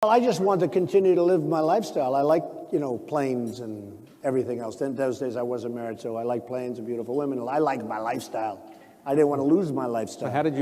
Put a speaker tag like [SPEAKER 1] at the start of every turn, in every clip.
[SPEAKER 1] Well, I just wanted to continue to live my lifestyle. I like, planes and everything else. In those days, I wasn't married, so I like planes and beautiful women. I like my lifestyle. I didn't want to lose my lifestyle.
[SPEAKER 2] So how did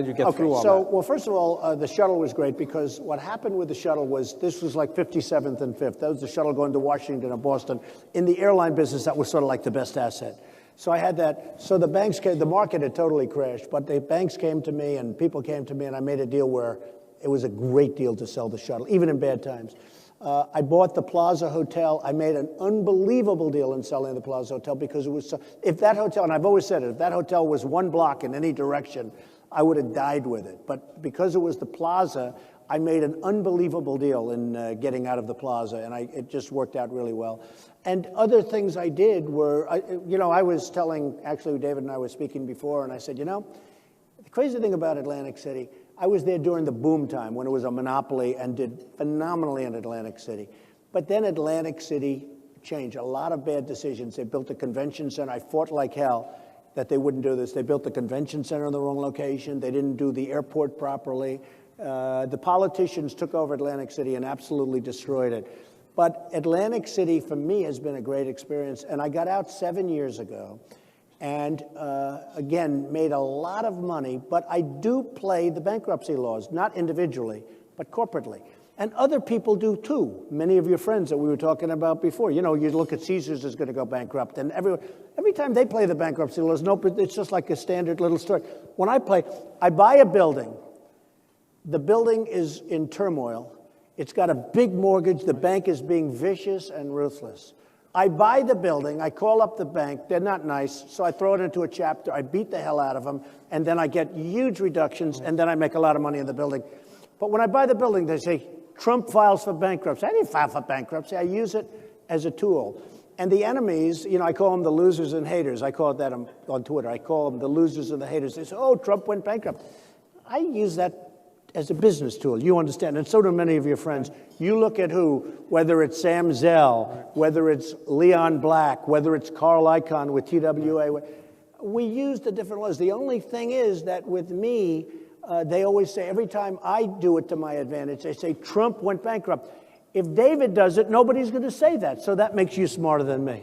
[SPEAKER 2] you get through all that?
[SPEAKER 1] Well, first of all, the shuttle was great because what happened with the shuttle was this was like 57th and 5th. That was the shuttle going to Washington or Boston. In the airline business, that was sort of like the best asset. So I had that. So the banks came, the market had totally crashed, but the banks came to me and people came to me, and I made a deal where it was a great deal to sell the shuttle, even in bad times. I bought the Plaza Hotel. I made an unbelievable deal in selling the Plaza Hotel because it was so, if that hotel, and I've always said it, if that hotel was one block in any direction, I would have died with it. But because it was the Plaza, I made an unbelievable deal in getting out of the Plaza, and it just worked out really well. And other things I did were, I was telling, actually David and I were speaking before, and I said, the crazy thing about Atlantic City, I was there during the boom time when it was a monopoly and did phenomenally in Atlantic City. But then Atlantic City changed. A lot of bad decisions. They built a convention center. I fought like hell that they wouldn't do this. They built the convention center in the wrong location. They didn't do the airport properly. The politicians took over Atlantic City and absolutely destroyed it. But Atlantic City, for me, has been a great experience. And I got out 7 years ago. And again, made a lot of money, but I do play the bankruptcy laws, not individually, but corporately. And other people do too. Many of your friends that we were talking about before, you look at Caesars is going to go bankrupt, and every time they play the bankruptcy laws, it's just like a standard little story. When I buy a building, the building is in turmoil, it's got a big mortgage, the bank is being vicious and ruthless. I buy the building, I call up the bank, they're not nice, so I throw it into a chapter, I beat the hell out of them, and then I get huge reductions, and then I make a lot of money in the building. But when I buy the building, they say, Trump files for bankruptcy. I didn't file for bankruptcy, I use it as a tool. And the enemies, I call them the losers and haters. I call it that on Twitter. I call them the losers and the haters. They say, oh, Trump went bankrupt. I use that as a business tool, you understand, and so do many of your friends. You look at whether it's Sam Zell, whether it's Leon Black, whether it's Carl Icahn with TWA, we use the different laws. The only thing is that with me, they always say, every time I do it to my advantage, they say, Trump went bankrupt. If David does it, nobody's going to say that, so that makes you smarter than me.